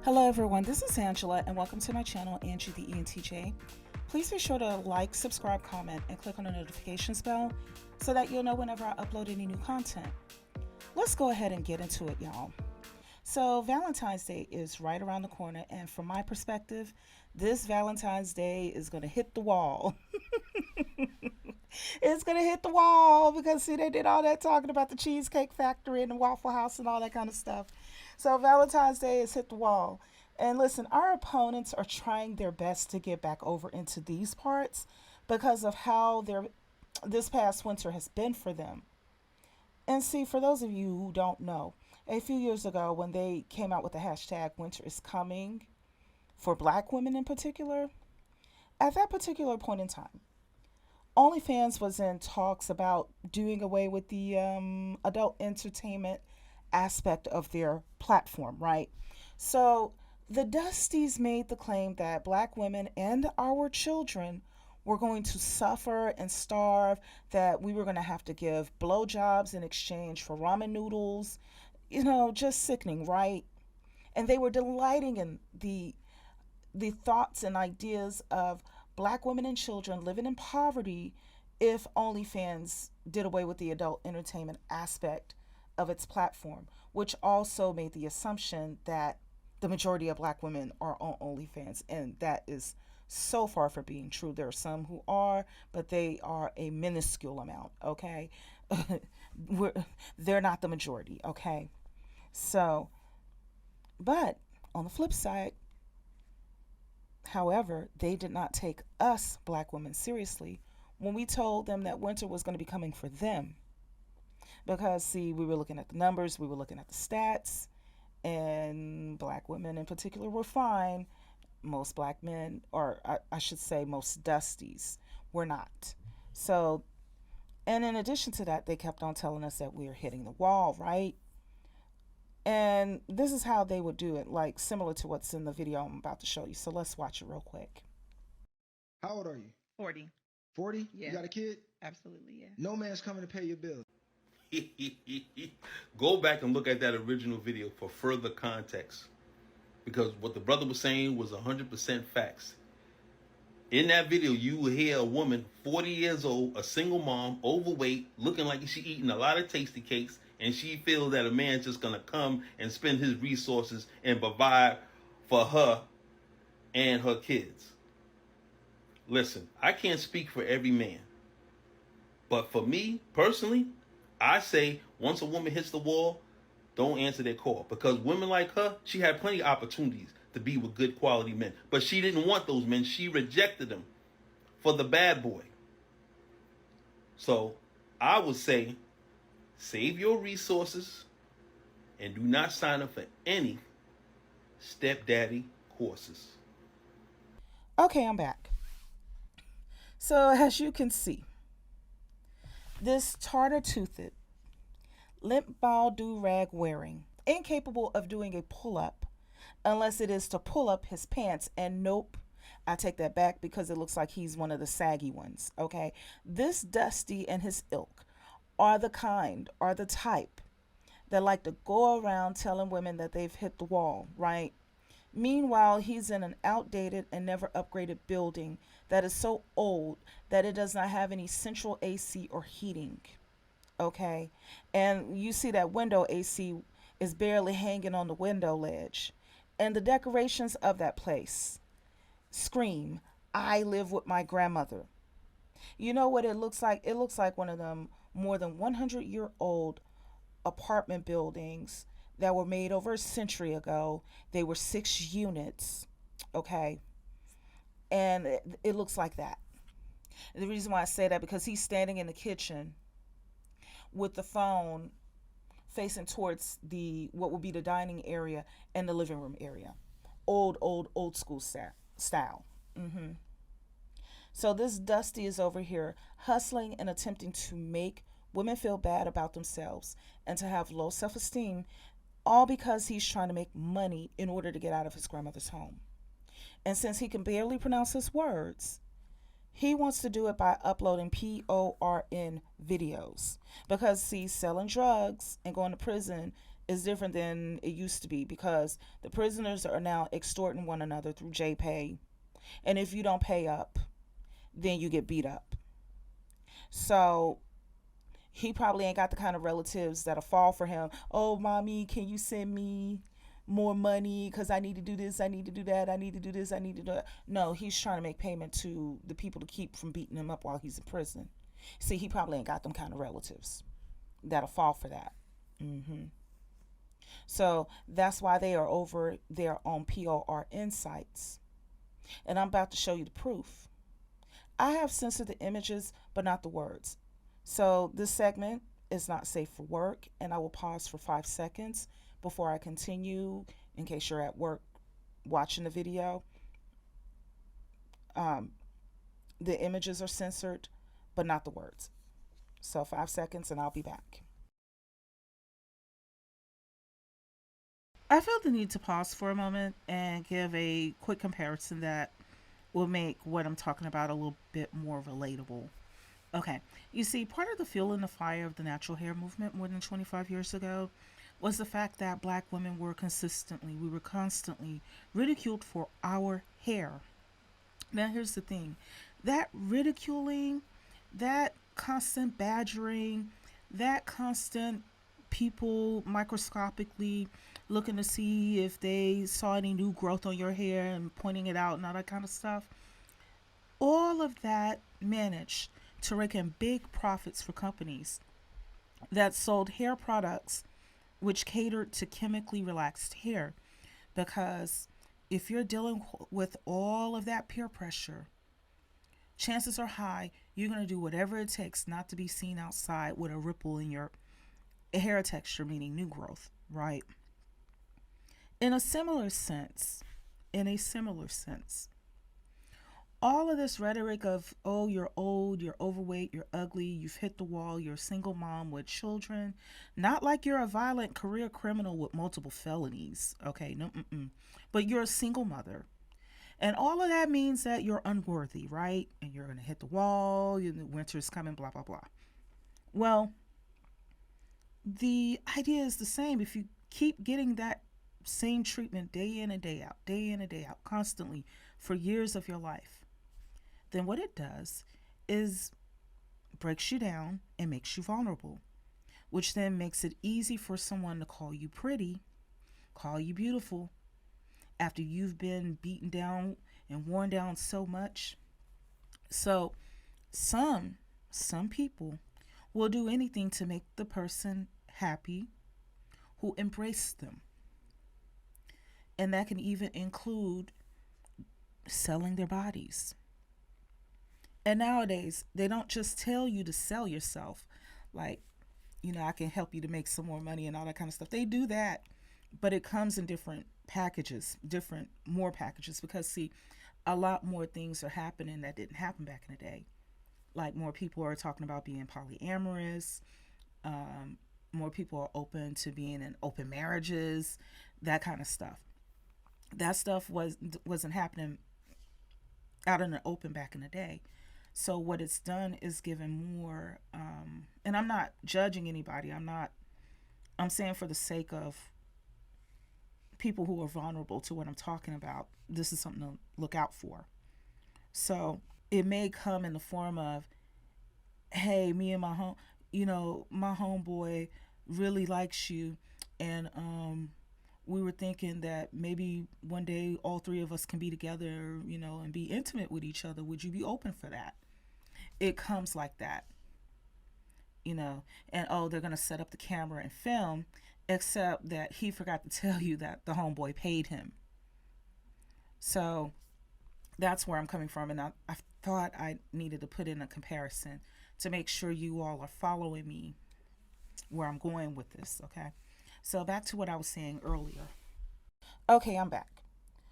Hello everyone, this is Angela and welcome to my channel, Angie the ENTJ. Please be sure to like, subscribe, comment, and click on the notifications bell so that you'll know whenever I upload any new content. Let's go ahead and get into it, y'all. So Valentine's Day is right around the corner, and from my perspective, this Valentine's Day is going to hit the wall. It's going to hit the wall because, see, they did all that talking about the Cheesecake Factory and the Waffle House and all that kind of stuff. So Valentine's Day has hit the wall. And listen, our opponents are trying their best to get back over into these parts because of how this past winter has been for them. And see, for those of you who don't know, a few years ago when they came out with the hashtag winter is coming for black women in particular, at that particular point in time, OnlyFans was in talks about doing away with the adult entertainment aspect of their platform, right? So the Dusties made the claim that black women and our children were going to suffer and starve, that we were going to have to give blowjobs in exchange for ramen noodles, just sickening, right? And they were delighting in the thoughts and ideas of black women and children living in poverty if OnlyFans did away with the adult entertainment aspect of its platform, which also made the assumption that the majority of black women are on OnlyFans, and that is so far from being true. There are some who are, but they are a minuscule amount, okay? They're not the majority, okay? So, but on the flip side, however, they did not take us black women seriously when we told them that winter was going to be coming for them. Because, see, we were looking at the numbers, we were looking at the stats, and black women in particular were fine. Most black men, or I should say most Dusties, were not. So, and in addition to that, they kept on telling us that we are hitting the wall, right? And this is how they would do it, like similar to what's in the video I'm about to show you. So let's watch it real quick. How old are you? 40. 40? Yeah. You got a kid? Absolutely, yeah. No man's coming to pay your bill. Go back and look at that original video for further context, because what the brother was saying was 100% facts. In that video, you will hear a woman, 40 years old, a single mom, overweight, looking like she eating a lot of tasty cakes, and she feels that a man's just going to come and spend his resources and provide for her and her kids. Listen, I can't speak for every man, but for me, personally, I say once a woman hits the wall, don't answer their call, because women like her, she had plenty of opportunities to be with good quality men, but she didn't want those men. She rejected them for the bad boy. So I would say save your resources and do not sign up for any stepdaddy courses. Okay, I'm back. So as you can see, this tartar-toothed, limp ball do-rag wearing, incapable of doing a pull-up unless it is to pull up his pants, and nope, I take that back because it looks like he's one of the saggy ones, okay? This Dusty and his ilk are the type that like to go around telling women that they've hit the wall, right? Meanwhile, he's in an outdated and never upgraded building that is so old that it does not have any central AC or heating, okay? And you see that window AC is barely hanging on the window ledge. And the decorations of that place scream, I live with my grandmother. You know what it looks like? It looks like one of them more than 100-year-old apartment buildings that were made over a century ago. They were 6 units, okay? And it looks like that. And the reason why I say that, because he's standing in the kitchen with the phone facing towards the what would be the dining area and the living room area. Old school style. So this Dusty is over here hustling and attempting to make women feel bad about themselves and to have low self-esteem, all because he's trying to make money in order to get out of his grandmother's home. And since he can barely pronounce his words, he wants to do it by uploading PORN videos. Because, see, selling drugs and going to prison is different than it used to be because the prisoners are now extorting one another through JPay. And if you don't pay up, then you get beat up. So he probably ain't got the kind of relatives that'll fall for him. Oh, mommy, can you send me more money because I need to do this, I need to do that, I need to do this, I need to do that. No, he's trying to make payment to the people to keep from beating him up while he's in prison. See, he probably ain't got them kind of relatives that'll fall for that. So that's why they are over there on POR Insights. And I'm about to show you the proof. I have censored the images, but not the words. So this segment is not safe for work, and I will pause for 5 seconds before I continue in case you're at work watching the video. The images are censored, but not the words. So 5 seconds and I'll be back. I felt the need to pause for a moment and give a quick comparison that will make what I'm talking about a little bit more relatable. Okay, you see, part of the fuel in the fire of the natural hair movement more than 25 years ago was the fact that black women we were constantly ridiculed for our hair. Now, here's the thing, that ridiculing, that constant badgering, that constant people microscopically looking to see if they saw any new growth on your hair and pointing it out and all that kind of stuff, all of that managed to rake in big profits for companies that sold hair products which catered to chemically relaxed hair. Because if you're dealing with all of that peer pressure, chances are high you're going to do whatever it takes not to be seen outside with a ripple in your hair texture, meaning new growth, right? In a similar sense, all of this rhetoric of, oh, you're old, you're overweight, you're ugly, you've hit the wall, you're a single mom with children, not like you're a violent career criminal with multiple felonies, okay, no, but you're a single mother. And all of that means that you're unworthy, right? And you're going to hit the wall, the winter's coming, blah, blah, blah. Well, the idea is the same. If you keep getting that same treatment day in and day out, constantly for years of your life, then what it does is breaks you down and makes you vulnerable, which then makes it easy for someone to call you pretty, call you beautiful, after you've been beaten down and worn down so much. So some people will do anything to make the person happy who embraced them. And that can even include selling their bodies. And nowadays, they don't just tell you to sell yourself, like, I can help you to make some more money and all that kind of stuff. They do that, but it comes in different packages, more packages, because see, a lot more things are happening that didn't happen back in the day. Like more people are talking about being polyamorous, more people are open to being in open marriages, that kind of stuff. That stuff wasn't happening out in the open back in the day. So what it's done is given more, and I'm not judging anybody. I'm saying for the sake of people who are vulnerable to what I'm talking about, this is something to look out for. So it may come in the form of, hey, me and my homeboy really likes you, and we were thinking that maybe one day all three of us can be together, and be intimate with each other. Would you be open for that? It comes like that, and they're going to set up the camera and film, except that he forgot to tell you that the homeboy paid him. So that's where I'm coming from, and I thought I needed to put in a comparison to make sure you all are following me where I'm going with this, okay? So back to what I was saying earlier. Okay, I'm back.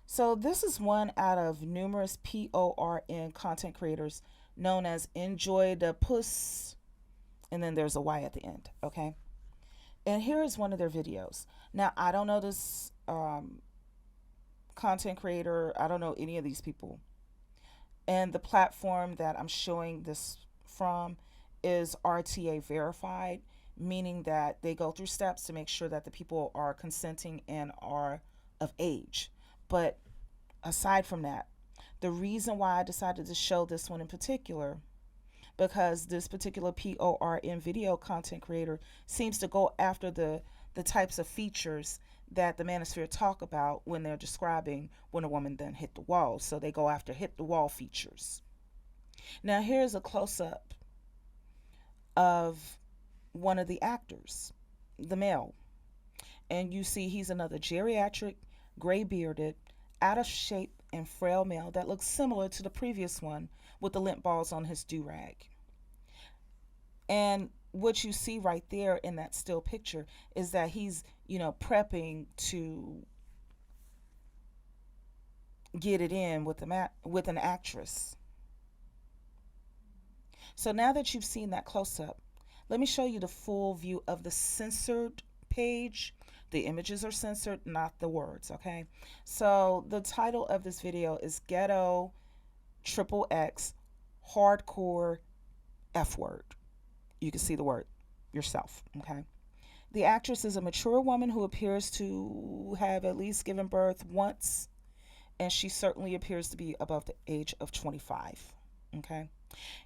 So this is one out of numerous PORN content creators known as Enjoy the Puss, and then there's a Y at the end, okay? And here is one of their videos. Now, I don't know this content creator. I don't know any of these people. And the platform that I'm showing this from is RTA verified, meaning that they go through steps to make sure that the people are consenting and are of age. But aside from that, the reason why I decided to show this one in particular, because this particular PORN video content creator seems to go after the types of features that the manosphere talk about when they're describing when a woman then hit the wall. So they go after hit the wall features. Now here's a close up of one of the actors, the male. And you see he's another geriatric, gray bearded, out of shape and frail male that looks similar to the previous one with the lint balls on his do rag. And what you see right there in that still picture is that he's, prepping to get it in with with an actress. So now that you've seen that close up, let me show you the full view of the censored page. The images are censored, not the words, okay? So the title of this video is Ghetto XXX Hardcore F Word. You can see the word yourself, okay? The actress is a mature woman who appears to have at least given birth once, and she certainly appears to be above the age of 25, okay?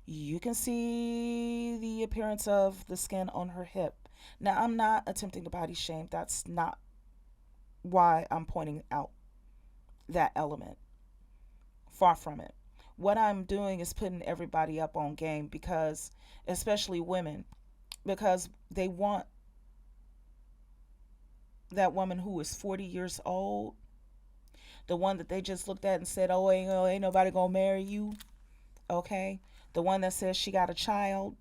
You can see the appearance of the skin on her hip. Now, I'm not attempting to body shame. That's not why I'm pointing out that element. Far from it. What I'm doing is putting everybody up on game because, especially women, because they want that woman who is 40 years old, the one that they just looked at and said, oh, ain't nobody gonna marry you, okay? The one that says she got a child.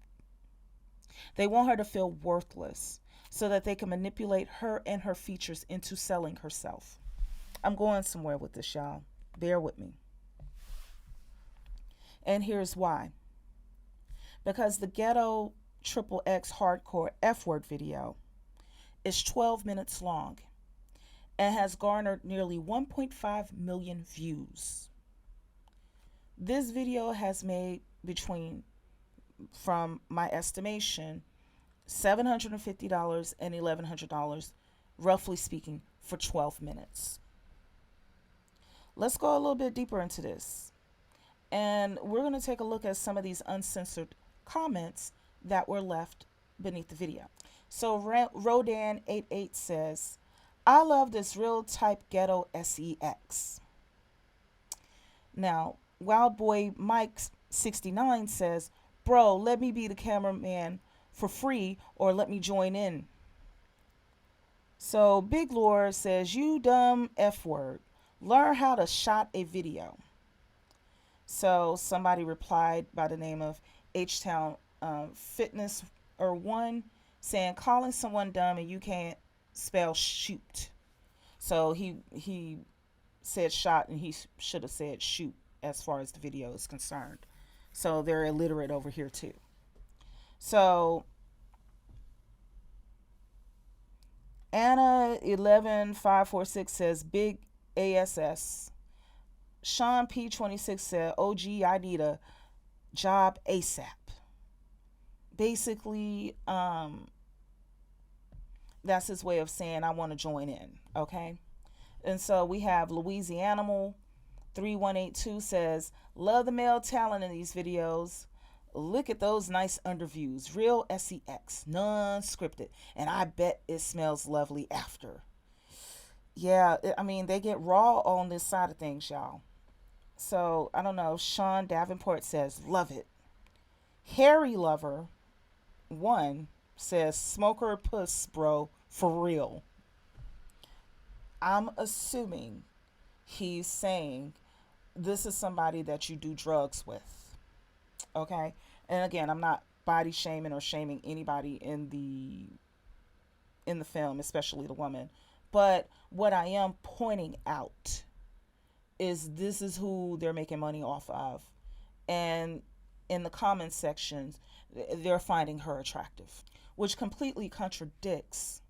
They want her to feel worthless so that they can manipulate her and her features into selling herself. I'm going somewhere with this, y'all. Bear with me. And here's why. Because the Ghetto XXX Hardcore F Word video is 12 minutes long and has garnered nearly 1.5 million views. This video has made from my estimation, $750 and $1,100, roughly speaking, for 12 minutes. Let's go a little bit deeper into this. And we're going to take a look at some of these uncensored comments that were left beneath the video. So Rodan88 says, I love this real type ghetto sex. Now, Wild Boy Mike 69 says, bro, let me be the cameraman for free or let me join in. So Big Lord says, you dumb F word. Learn how to shot a video. So somebody replied by the name of H-Town Fitness or One saying, calling someone dumb and you can't spell shoot. So he said shot and he should have said shoot as far as the video is concerned. So they're illiterate over here too. So Anna 11546 says big ASS. Sean P26 said, OG, I need a job ASAP. Basically, that's his way of saying I want to join in, okay? And so we have Louisianimal 3182 says, love the male talent in these videos. Look at those nice underviews. Real sex, non-scripted. And I bet it smells lovely after. Yeah, I mean, they get raw on this side of things, y'all. So, I don't know. Sean Davenport says, love it. Harry Lover 1 says, smoker puss, bro, for real. I'm assuming he's saying this is somebody that you do drugs with. Okay? And again, I'm not body shaming or shaming anybody in the film, especially the woman. But what I am pointing out is this is who they're making money off of. And in the comments sections, they're finding her attractive, which completely contradicts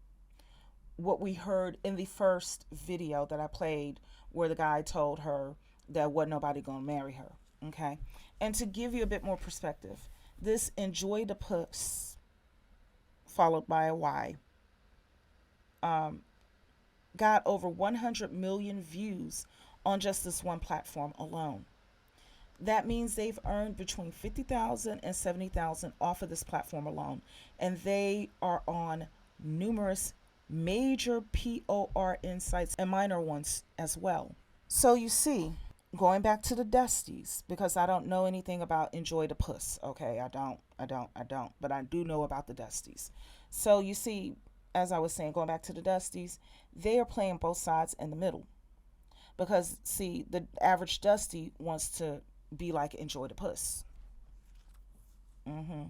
what we heard in the first video that I played where the guy told her that wasn't nobody gonna marry her. Okay? And to give you a bit more perspective, this enjoy the puss followed by a Y, um, got over 100 million views on just this one platform alone. That means they've earned between 50,000 and 70,000 off of this platform alone. And they are on numerous major PORN sites and minor ones as well. So you see, going back to the Dusties, because I don't know anything about Enjoy the Puss, okay? I don't. But I do know about the Dusties. So you see, as I was saying, going back to the Dusties, they are playing both sides in the middle. Because, see, the average Dusty wants to be like Enjoy the Puss. hmm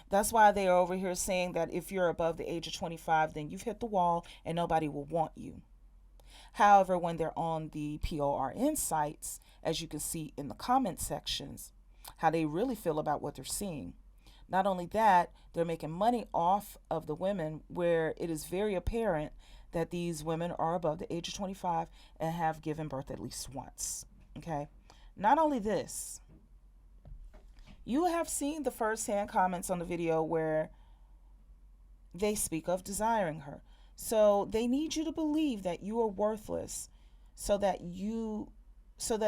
That's why they are over here saying that if you're above the age of 25, then you've hit the wall and nobody will want you. However, when they're on the PORN sites, as you can see in the comment sections, how they really feel about what they're seeing. Not only that, they're making money off of the women where it is very apparent that these women are above the age of 25 and have given birth at least once. Okay. Not only this, you have seen the first-hand comments on the video where they speak of desiring her. So they need you to believe that you are worthless so that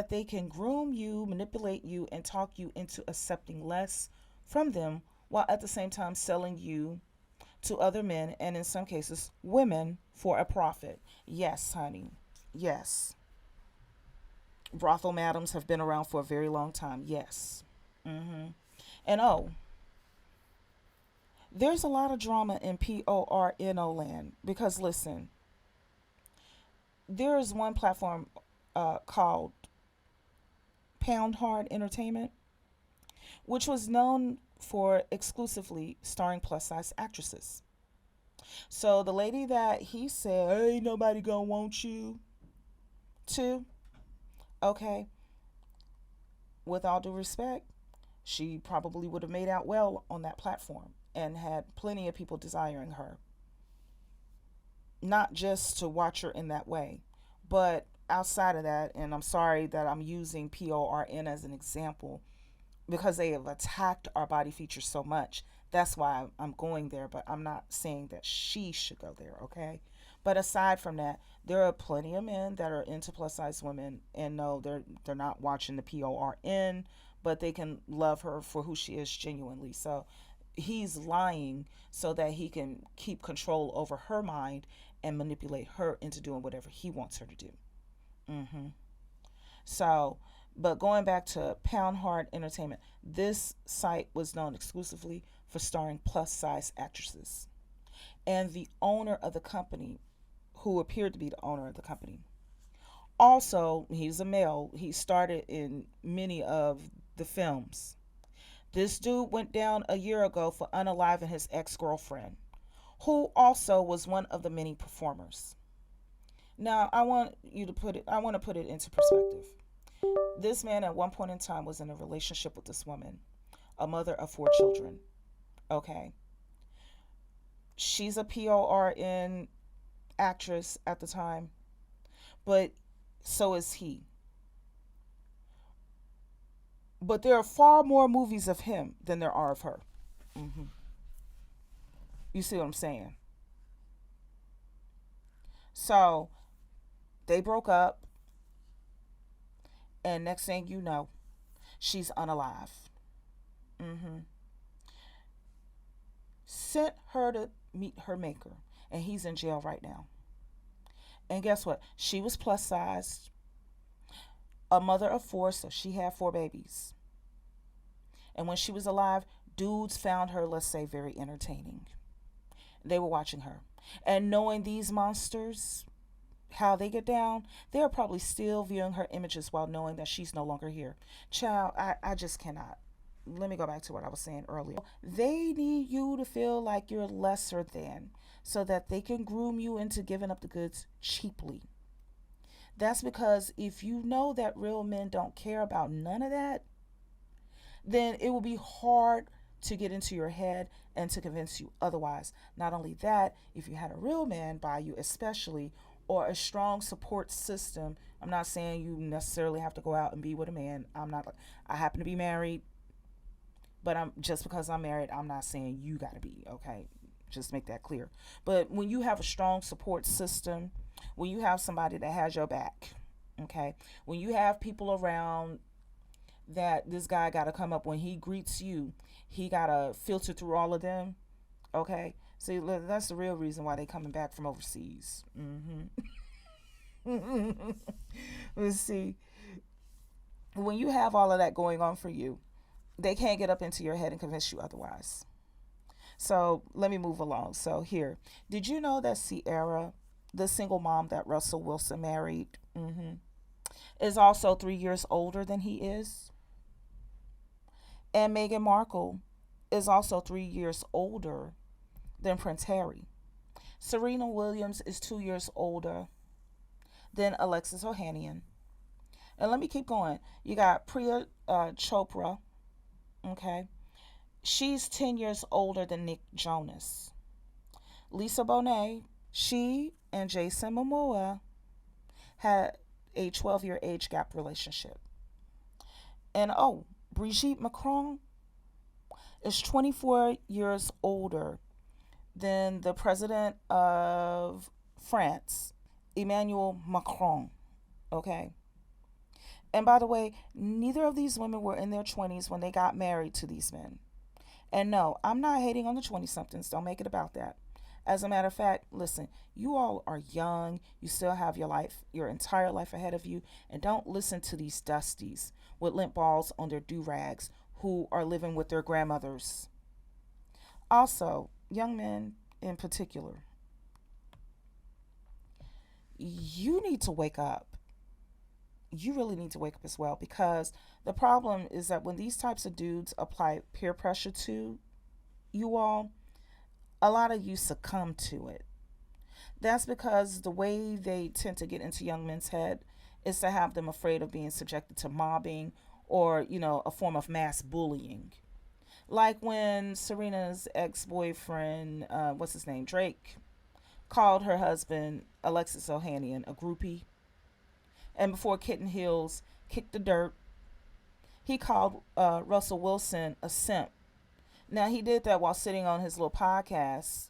they can groom you, manipulate you, and talk you into accepting less from them while at the same time selling you to other men and in some cases women for a profit. Yes, honey. Yes. Brothel madams have been around for a very long time. Yes. And oh, there's a lot of drama in PORNO land because listen, there is one platform called Pound Hard Entertainment, which was known for exclusively starring plus size actresses. So the lady that he said, ain't nobody gonna want you to, okay, with all due respect, she probably would have made out well on that platform and had plenty of people desiring her. Not just to watch her in that way, but outside of that, and I'm sorry that I'm using PORN as an example because they have attacked our body features so much. That's why I'm going there, but I'm not saying that she should go there, okay? But aside from that, there are plenty of men that are into plus size women and no, they're not watching the PORN, but they can love her for who she is genuinely. So he's lying so that he can keep control over her mind and manipulate her into doing whatever he wants her to do. So, but going back to Pound Hard Entertainment, this site was known exclusively for starring plus size actresses. And the owner of the company, who appeared to be the owner of the company, also, he's a male. He started in many of the films. This dude went down a year ago for unaliving his ex-girlfriend, who also was one of the many performers. Now, I want to put it into perspective. This man at one point in time was in a relationship with this woman, a mother of 4 children. Okay. She's a PORN actress at the time, but so is he. But there are far more movies of him than there are of her. You see what I'm saying? So they broke up, and next thing you know, she's unalive. Sent her to meet her maker, and he's in jail right now. And guess what? She was plus sized, a mother of 4, so she had 4 babies. And when she was alive, dudes found her, let's say, very entertaining. They were watching her. And knowing these monsters, how they get down, they're probably still viewing her images while knowing that she's no longer here. Child, I just cannot. Let me go back to what I was saying earlier. They need you to feel like you're lesser than so that they can groom you into giving up the goods cheaply. That's because if you know that real men don't care about none of that, then it will be hard to get into your head and to convince you otherwise. Not only that, if you had a real man by you, especially, or a strong support system, I'm not saying you necessarily have to go out and be with a man. I happen to be married, but I'm just because I'm married, I'm not saying you got to be, okay? just make that clear. But when you have a strong support system, when you have somebody that has your back, okay, when you have people around that this guy got to come up when he greets you, he got to filter through all of them, okay? See, that's the real reason why they coming back from overseas. Let's see. When you have all of that going on for you, they can't get up into your head and convince you otherwise. So let me move along. So here, did you know that Sierra, the single mom that Russell Wilson married, is also 3 years older than he is? And Meghan Markle is also 3 years older than Prince Harry. Serena Williams is 2 years older than Alexis Ohanian. And let me keep going. You got Priya Chopra, okay? She's 10 years older than Nick Jonas. Lisa Bonet, she and Jason Momoa had a 12-year age gap relationship. And oh, Brigitte Macron is 24 years older than the president of France, Emmanuel Macron. Okay. And by the way, neither of these women were in their 20s when they got married to these men. And no, I'm not hating on the 20-somethings. Don't make it about that. As a matter of fact, listen, you all are young. You still have your life, your entire life ahead of you. And don't listen to these dusties with limp balls on their do-rags who are living with their grandmothers. Also, young men in particular, you need to wake up. You really need to wake up as well, because the problem is that when these types of dudes apply peer pressure to you all, a lot of you succumb to it. That's because the way they tend to get into young men's head is to have them afraid of being subjected to mobbing or, a form of mass bullying. Like when Serena's ex-boyfriend, what's his name, Drake, called her husband, Alexis Ohanian, a groupie. And before Kitten Hills kicked the dirt, he called Russell Wilson a simp. Now, he did that while sitting on his little podcast,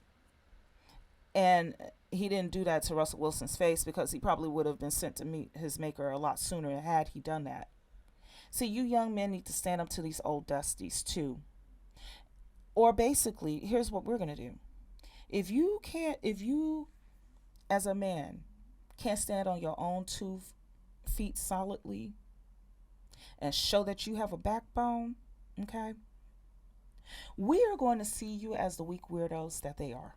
and he didn't do that to Russell Wilson's face, because he probably would have been sent to meet his maker a lot sooner had he done that. See, you young men need to stand up to these old dusties too. Or basically, here's what we're going to do. If you as a man can't stand on your own 2 feet solidly and show that you have a backbone, okay, we are going to see you as the weak weirdos that they are.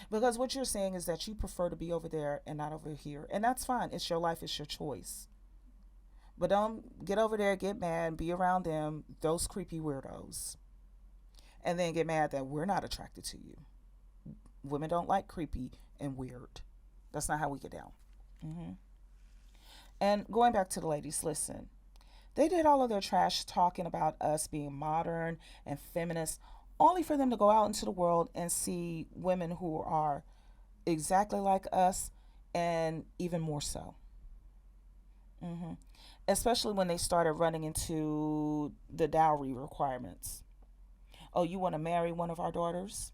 Because what you're saying is that you prefer to be over there and not over here. And that's fine. It's your life. It's your choice. But don't get over there, get mad, be around them, those creepy weirdos, and then get mad that we're not attracted to you. Women don't like creepy and weird. That's not how we get down. And going back to the ladies, listen. They did all of their trash talking about us being modern and feminist, only for them to go out into the world and see women who are exactly like us and even more so. Especially when they started running into the dowry requirements. Oh, you want to marry one of our daughters?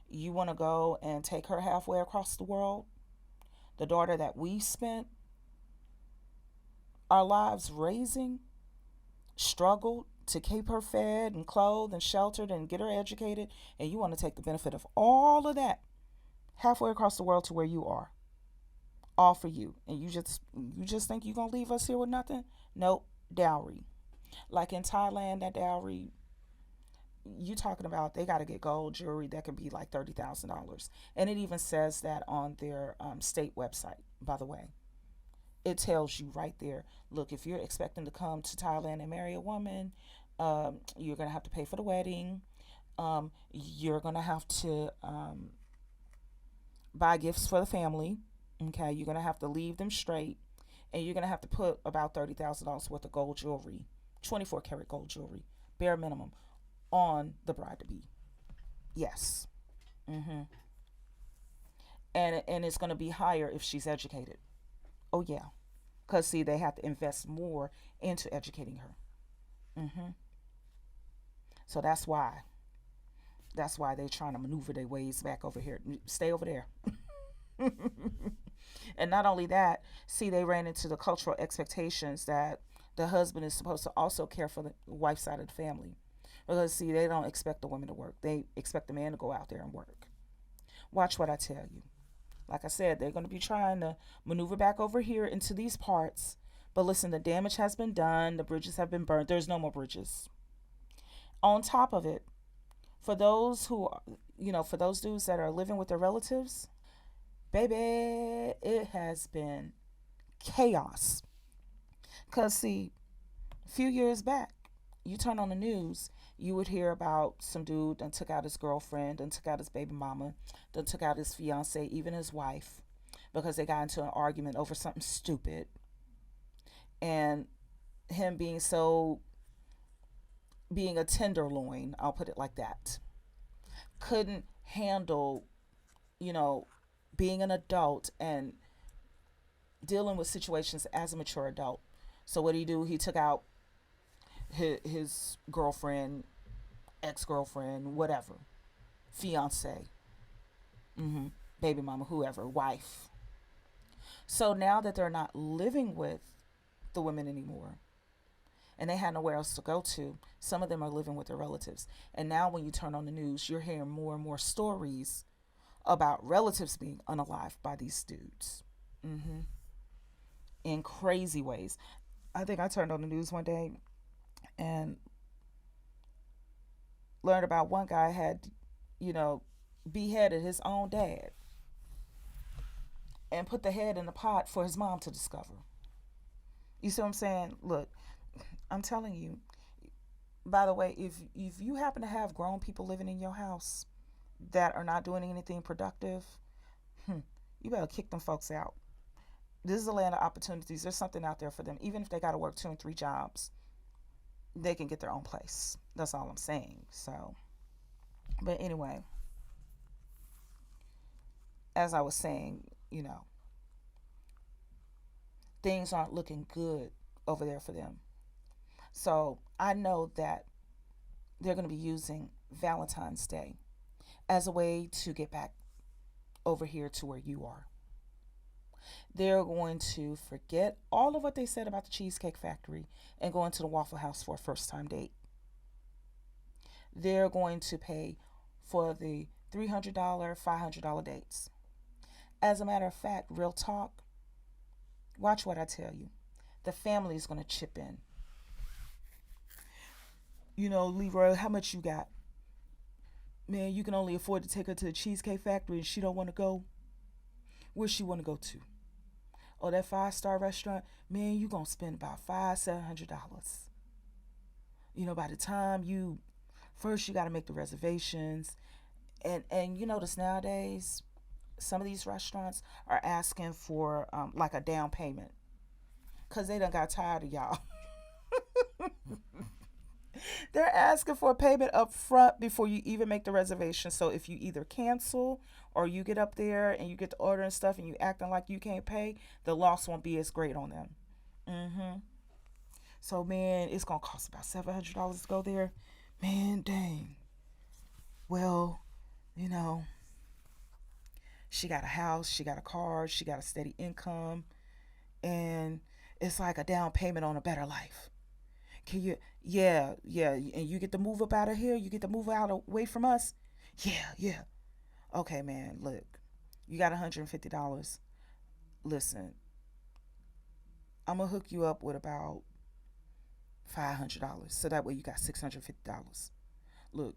You want to go and take her halfway across the world? The daughter that we spent our lives raising, struggled to keep her fed and clothed and sheltered and get her educated, and you want to take the benefit of all of that halfway across the world to where you are. All for you. And you just think you're going to leave us here with nothing? Nope. Dowry. Like in Thailand, that dowry, you talking about they got to get gold jewelry that could be like $30,000. And it even says that on their state website, by the way. It tells you right there, look, if you're expecting to come to Thailand and marry a woman, you're going to have to pay for the wedding. You're going to have to buy gifts for the family. Okay, you're going to have to leave them straight. And you're going to have to put about $30,000 worth of gold jewelry, 24 karat gold jewelry, bare minimum, on the bride-to-be. Yes. And it's going to be higher if she's educated. Oh, yeah. Because, see, they have to invest more into educating her. So that's why. That's why they're trying to maneuver their ways back over here. Stay over there. And not only that, see, they ran into the cultural expectations that the husband is supposed to also care for the wife side of the family. Because, see, they don't expect the woman to work, they expect the man to go out there and work. Watch what I tell you. Like I said, they're going to be trying to maneuver back over here into these parts. But listen, the damage has been done, the bridges have been burned, there's no more bridges. On top of it, for those who, for those dudes that are living with their relatives, baby, it has been chaos. Because, see, a few years back, you turn on the news, you would hear about some dude that took out his girlfriend, and took out his baby mama, then took out his fiance, even his wife, because they got into an argument over something stupid. And him being a tenderloin, I'll put it like that, couldn't handle, you know, being an adult and dealing with situations as a mature adult. So what did he do? He took out his girlfriend, ex-girlfriend, whatever, fiance, baby mama, whoever, wife. So now that they're not living with the women anymore, and they had nowhere else to go to, some of them are living with their relatives. And now when you turn on the news, you're hearing more and more stories about relatives being unalived by these dudes, in crazy ways. I think I turned on the news one day and learned about one guy had, beheaded his own dad and put the head in the pot for his mom to discover. You see what I'm saying? Look, I'm telling you. By the way, if you happen to have grown people living in your house that are not doing anything productive, you better kick them folks out. This is a land of opportunities. There's something out there for them. Even if they got to work 2 and 3 jobs, they can get their own place. That's all I'm saying. So, but anyway, as I was saying, things aren't looking good over there for them. So I know that they're going to be using Valentine's Day as a way to get back over here to where you are. They're going to forget all of what they said about the Cheesecake Factory and go into the Waffle House for a first time date. They're going to pay for the $300, $500 dates. As a matter of fact, real talk, watch what I tell you. The family is going to chip in. Leroy, how much you got? Man, you can only afford to take her to the Cheesecake Factory and she don't want to go. Where she want to go to? Oh, that 5-star restaurant? Man, you going to spend about $500-$700. By the time you got to make the reservations. And you notice nowadays, some of these restaurants are asking for like a down payment. Because they done got tired of y'all. They're asking for a payment up front before you even make the reservation. So if you either cancel or you get up there and you get the order and stuff and you acting like you can't pay, the loss won't be as great on them. So, man, it's going to cost about $700 to go there. Man, dang. Well, she got a house, she got a car, she got a steady income, and it's like a down payment on a better life. Can you? Yeah, and you get to move up out of here. You get to move out away from us. Yeah. Okay, man. Look, you got $150. Listen, I'm gonna hook you up with about $500, so that way you got $650. Look,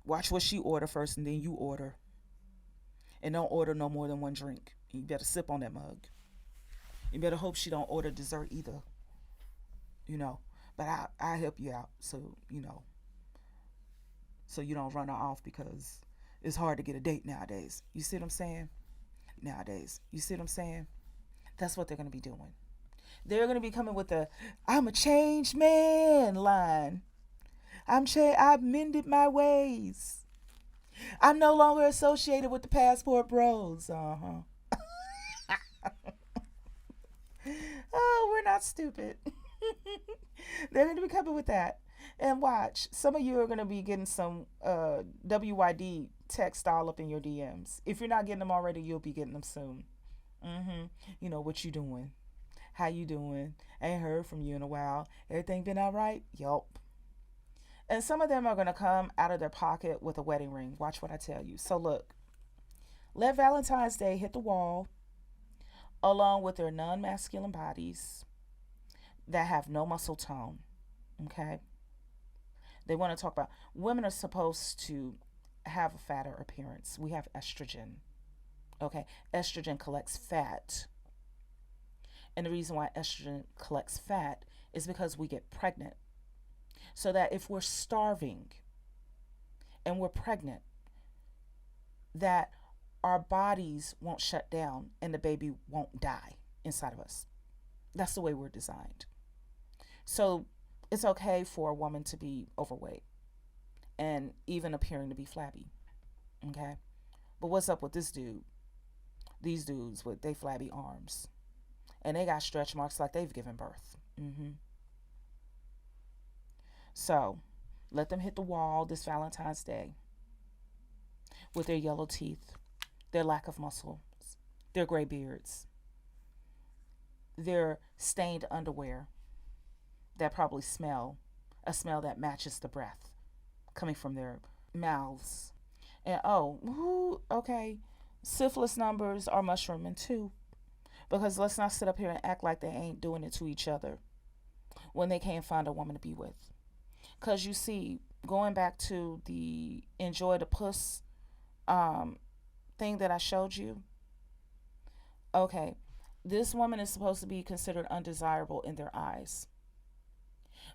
watch what she order first, and then you order, and don't order no more than one drink. You better sip on that mug. You better hope she don't order dessert either. But I help you out, so so you don't run her off, because it's hard to get a date nowadays. You see what I'm saying? You see what I'm saying? That's what they're going to be doing. They're going to be coming with the "I'm a changed man" line. I've mended my ways. I'm no longer associated with the passport bros. Oh, we're not stupid. They're going to be coming with that. And watch, some of you are going to be getting some WYD text all up in your DMs. If you're not getting them already, you'll be getting them soon. You know, what you doing? How you doing? I ain't heard from you in a while. Everything been all right? Yup. And some of them are going to come out of their pocket with a wedding ring. Watch what I tell you. So look, let Valentine's Day hit the wall along with their non-masculine bodies that have no muscle tone. Okay? They want to talk about women are supposed to have a fatter appearance. We have estrogen. Okay? Estrogen collects fat. And the reason why estrogen collects fat is because we get pregnant. So that if we're starving and we're pregnant, that our bodies won't shut down and the baby won't die inside of us. That's the way we're designed. So it's okay for a woman to be overweight and even appearing to be flabby. Okay? But what's up with this dude? These dudes with they flabby arms. And they got stretch marks like they've given birth. So, let them hit the wall this Valentine's Day with their yellow teeth, their lack of muscles, their gray beards, their stained underwear that probably smell, a smell that matches the breath coming from their mouths. And okay, syphilis numbers are mushrooming too. Because let's not sit up here and act like they ain't doing it to each other when they can't find a woman to be with. Because you see, going back to the enjoy the puss thing that I showed you. Okay, this woman is supposed to be considered undesirable in their eyes.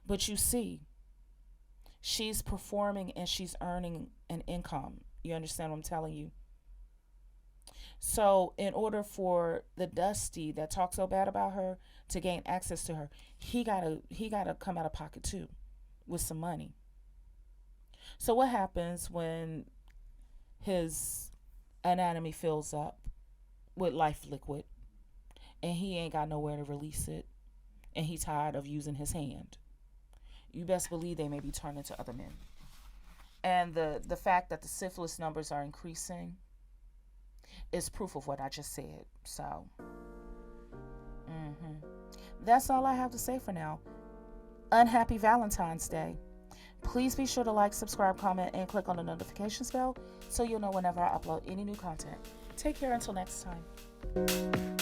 But you see, she's performing and she's earning an income. You understand what I'm telling you? So in order for the Dusty that talks so bad about her to gain access to her, he gotta come out of pocket too with some money. So what happens when his anatomy fills up with life liquid and he ain't got nowhere to release it and he tired of using his hand? You best believe they may be turning to other men. And the fact that the syphilis numbers are increasing is proof of what I just said. So, that's all I have to say for now. Unhappy Valentine's Day. Please be sure to like, subscribe, comment, and click on the notifications bell so you'll know whenever I upload any new content. Take care until next time.